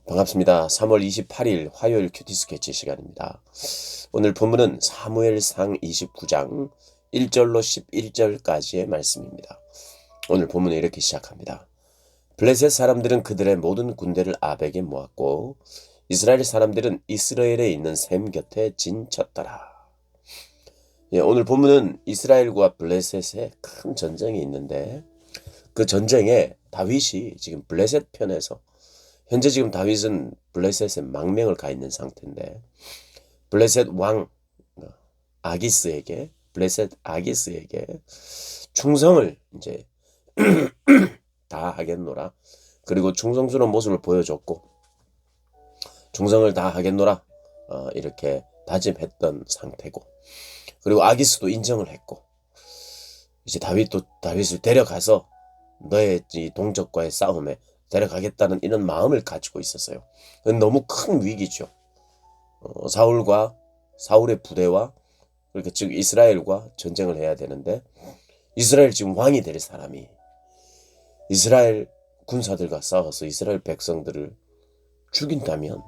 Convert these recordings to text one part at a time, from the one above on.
반갑습니다. 3월 28일 화요일 큐티 스케치 시간입니다. 오늘 본문은 사무엘상 29장 1절로 11절까지의 말씀입니다. 오늘 본문은 이렇게 시작합니다. 블레셋 사람들은 그들의 모든 군대를 아벡에 모았고 이스라엘 사람들은 이스라엘에 있는 셈 곁에 진쳤더라. 오늘 본문은 이스라엘과 블레셋의 큰 전쟁이 있는데 그 전쟁에 다윗이 지금 블레셋 편에서 현재 지금 다윗은 블레셋에 망명을 가 있는 상태인데 블레셋 왕 블레셋 아기스에게 충성을 이제 다 하겠노라. 그리고 충성스러운 모습을 보여줬고 충성을 다 하겠노라. 이렇게 다짐했던 상태고 그리고 아기스도 인정을 했고 이제 다윗을 데려가서 너의 이 동족과의 싸움에 데려가겠다는 이런 마음을 가지고 있었어요. 너무 큰 위기죠. 사울의 부대와 그러니까 즉 이스라엘과 전쟁을 해야 되는데 이스라엘 지금 왕이 될 사람이 이스라엘 군사들과 싸워서 이스라엘 백성들을 죽인다면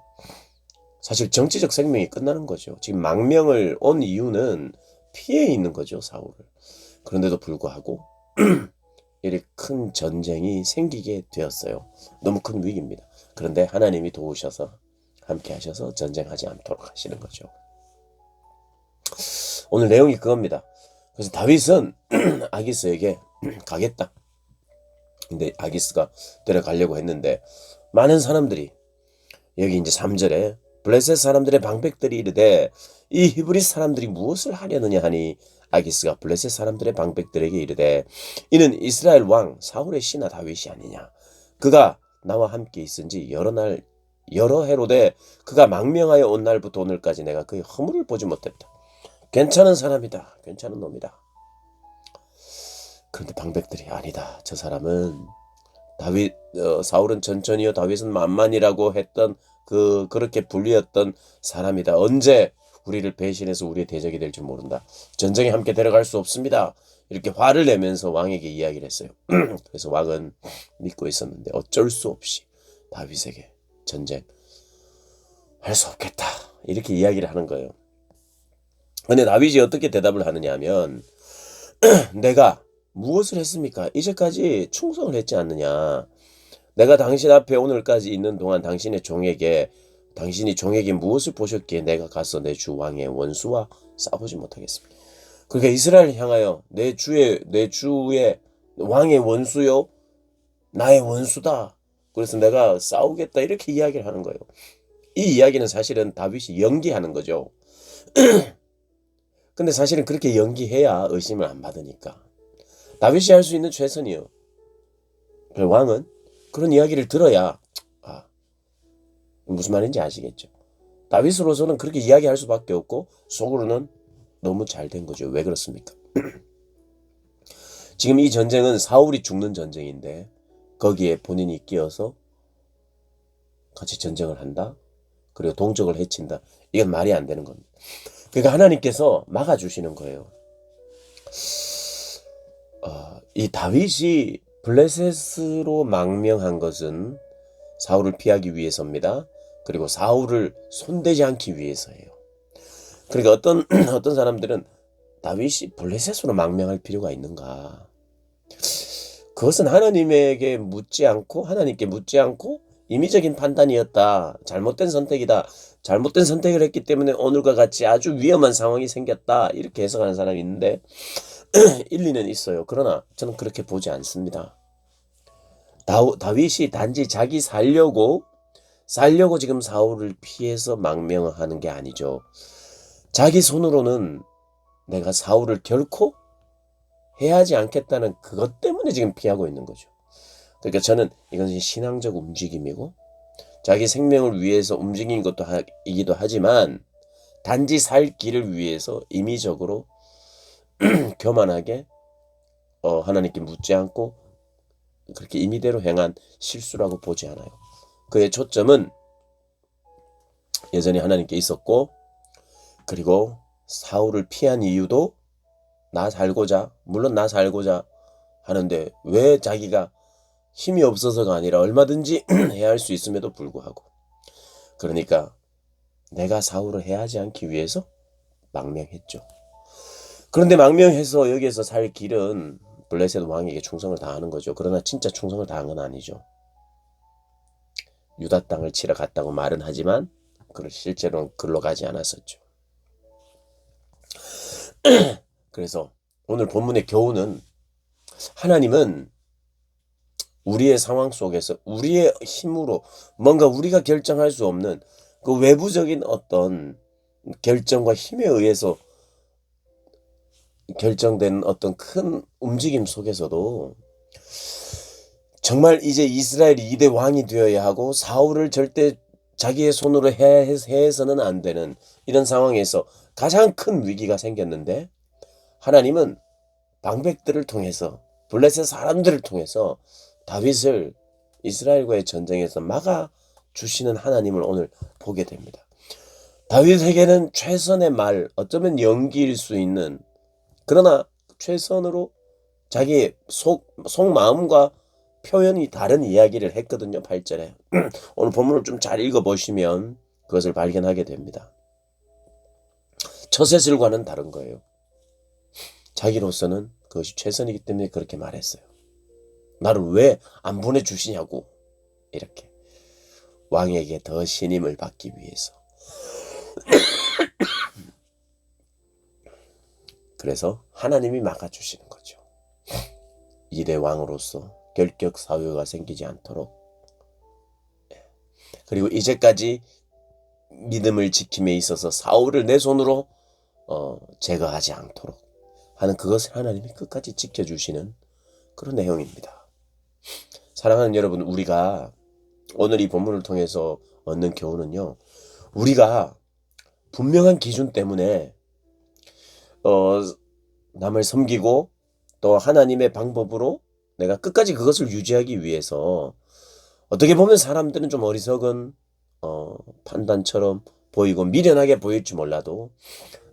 사실 정치적 생명이 끝나는 거죠. 지금 망명을 온 이유는 피해 있는 거죠, 사울을. 그런데도 불구하고 이렇게 큰 전쟁이 생기게 되었어요. 너무 큰 위기입니다. 그런데 하나님이 도우셔서 함께 하셔서 전쟁하지 않도록 하시는 거죠. 오늘 내용이 그겁니다. 그래서 다윗은 아기스에게 가겠다. 근데 아기스가 데려가려고 했는데 많은 사람들이 여기 이제 3절에 블레셋 사람들의 방백들이 이르되 이 히브리 사람들이 무엇을 하려느냐 하니 아기스가 블레셋 사람들의 방백들에게 이르되 이는 이스라엘 왕 사울의 신하 다윗이 아니냐. 그가 나와 함께 있은지 여러 해로되 그가 망명하여 온 날부터 오늘까지 내가 그의 허물을 보지 못했다. 괜찮은 사람이다. 괜찮은 놈이다. 그런데 방백들이 아니다. 저 사람은 사울은 천천히요 다윗은 만만이라고 했던 그렇게 불리었던 사람이다. 언제 우리를 배신해서 우리의 대적이 될 줄 모른다. 전쟁에 함께 데려갈 수 없습니다. 이렇게 화를 내면서 왕에게 이야기를 했어요. 그래서 왕은 믿고 있었는데 어쩔 수 없이 다윗에게 전쟁 할 수 없겠다. 이렇게 이야기를 하는 거예요. 근데 다윗이 어떻게 대답을 하느냐 하면 내가 무엇을 했습니까? 이제까지 충성을 했지 않느냐. 내가 당신 앞에 오늘까지 있는 동안 당신이 종에게 무엇을 보셨기에 내가 가서 내 주 왕의 원수와 싸우지 못하겠습니다. 그러니까 이스라엘을 향하여 내 주의 왕의 원수요 나의 원수다. 그래서 내가 싸우겠다 이렇게 이야기를 하는 거예요. 이 이야기는 사실은 다윗이 연기하는 거죠. 근데 사실은 그렇게 연기해야 의심을 안 받으니까 다윗이 할 수 있는 최선이요. 왕은 그런 이야기를 들어야 무슨 말인지 아시겠죠? 다윗으로서는 그렇게 이야기할 수밖에 없고 속으로는 너무 잘 된 거죠. 왜 그렇습니까? 지금 이 전쟁은 사울이 죽는 전쟁인데 거기에 본인이 끼어서 같이 전쟁을 한다. 그리고 동족을 해친다. 이건 말이 안 되는 겁니다. 그러니까 하나님께서 막아주시는 거예요. 이 다윗이 블레셋으로 망명한 것은 사울을 피하기 위해서입니다. 그리고 사울을 손대지 않기 위해서예요. 그러니까 어떤 사람들은 다윗이 블레셋으로 망명할 필요가 있는가? 그것은 하나님께 묻지 않고 임의적인 판단이었다. 잘못된 선택이다. 잘못된 선택을 했기 때문에 오늘과 같이 아주 위험한 상황이 생겼다. 이렇게 해석하는 사람이 있는데 일리는 있어요. 그러나 저는 그렇게 보지 않습니다. 다윗이 단지 자기 살려고 지금 사울을 피해서 망명하는 게 아니죠. 자기 손으로는 내가 사울을 결코 해하지 않겠다는 그것 때문에 지금 피하고 있는 거죠. 그러니까 저는 이것은 신앙적 움직임이고 자기 생명을 위해서 움직인 이기도 하지만 단지 살 길을 위해서 임의적으로 교만하게 하나님께 묻지 않고 그렇게 임의대로 행한 실수라고 보지 않아요. 그의 초점은 여전히 하나님께 있었고 그리고 사울을 피한 이유도 물론 나 살고자 하는데 왜 자기가 힘이 없어서가 아니라 얼마든지 해야 할 수 있음에도 불구하고 그러니까 내가 사울을 해하지 않기 위해서 망명했죠. 그런데 망명해서 여기에서 살 길은 블레셋 왕에게 충성을 다하는 거죠. 그러나 진짜 충성을 다한 건 아니죠. 유다 땅을 치러 갔다고 말은 하지만 실제로는 글로 가지 않았었죠. 그래서 오늘 본문의 교훈은, 하나님은 우리의 상황 속에서 우리의 힘으로 뭔가 우리가 결정할 수 없는 그 외부적인 어떤 결정과 힘에 의해서 결정된 어떤 큰 움직임 속에서도 정말 이제 이스라엘이 2대 왕이 되어야 하고 사울을 절대 자기의 손으로 해서는 안 되는 이런 상황에서 가장 큰 위기가 생겼는데, 하나님은 방백들을 통해서, 블레셋 사람들을 통해서 다윗을 이스라엘과의 전쟁에서 막아주시는 하나님을 오늘 보게 됩니다. 다윗에게는 최선의 말, 어쩌면 연기일 수 있는, 그러나 최선으로 자기의 속마음과 표현이 다른 이야기를 했거든요. 8절에. 오늘 본문을 좀 잘 읽어보시면 그것을 발견하게 됩니다. 처세술과는 다른 거예요. 자기로서는 그것이 최선이기 때문에 그렇게 말했어요. 나를 왜 안 보내주시냐고. 이렇게 왕에게 더 신임을 받기 위해서. 그래서 하나님이 막아주시는 거죠. 2대 왕으로서 결격 사유가 생기지 않도록, 그리고 이제까지 믿음을 지킴에 있어서 사울을 내 손으로 제거하지 않도록 하는 그것을 하나님이 끝까지 지켜주시는 그런 내용입니다. 사랑하는 여러분, 우리가 오늘 이 본문을 통해서 얻는 교훈은요, 우리가 분명한 기준 때문에 남을 섬기고 또 하나님의 방법으로 내가 끝까지 그것을 유지하기 위해서, 어떻게 보면 사람들은 좀 어리석은 판단처럼 보이고 미련하게 보일지 몰라도,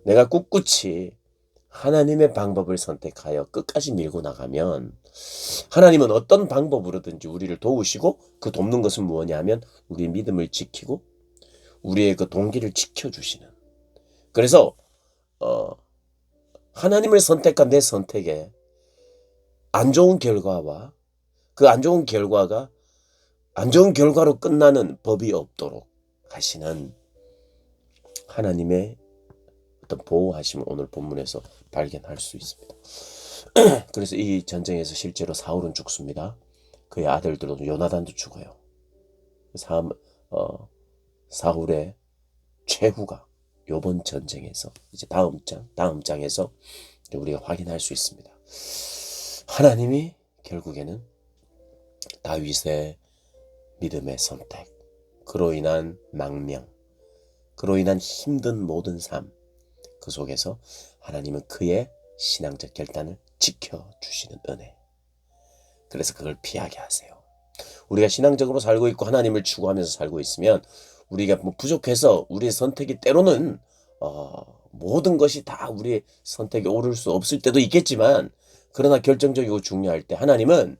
내가 꿋꿋이 하나님의 방법을 선택하여 끝까지 밀고 나가면 하나님은 어떤 방법으로든지 우리를 도우시고, 그 돕는 것은 무엇이냐면 우리의 믿음을 지키고 우리의 그 동기를 지켜주시는, 그래서 하나님을 선택한 내 선택에 안 좋은 결과와 그 안 좋은 결과가 안 좋은 결과로 끝나는 법이 없도록 하시는 하나님의 어떤 보호하심을 오늘 본문에서 발견할 수 있습니다. 그래서 이 전쟁에서 실제로 사울은 죽습니다. 그의 아들들도, 요나단도 죽어요. 사울의 최후가 이번 전쟁에서, 이제 다음 장에서 우리가 확인할 수 있습니다. 하나님이 결국에는 다윗의 믿음의 선택, 그로 인한 망명, 그로 인한 힘든 모든 삶, 그 속에서 하나님은 그의 신앙적 결단을 지켜주시는 은혜, 그래서 그걸 피하게 하세요. 우리가 신앙적으로 살고 있고 하나님을 추구하면서 살고 있으면 우리가 부족해서 우리의 선택이 때로는 모든 것이 다 우리의 선택이 옳을 수 없을 때도 있겠지만, 그러나 결정적이고 중요할 때 하나님은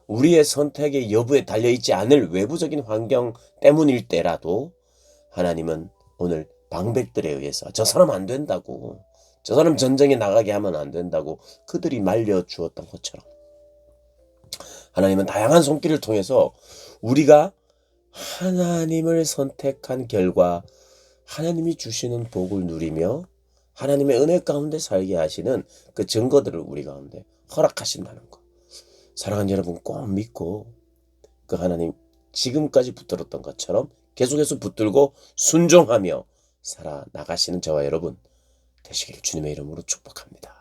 우리의 선택의 여부에 달려있지 않을 외부적인 환경 때문일 때라도 하나님은 오늘 방백들에 의해서 저 사람 안 된다고, 저 사람 전쟁에 나가게 하면 안 된다고 그들이 말려주었던 것처럼, 하나님은 다양한 손길을 통해서 우리가 하나님을 선택한 결과 하나님이 주시는 복을 누리며 하나님의 은혜 가운데 살게 하시는 그 증거들을 우리 가운데 허락하신다는 것, 사랑하는 여러분 꼭 믿고 그 하나님 지금까지 붙들었던 것처럼 계속해서 붙들고 순종하며 살아나가시는 저와 여러분 되시기를 주님의 이름으로 축복합니다.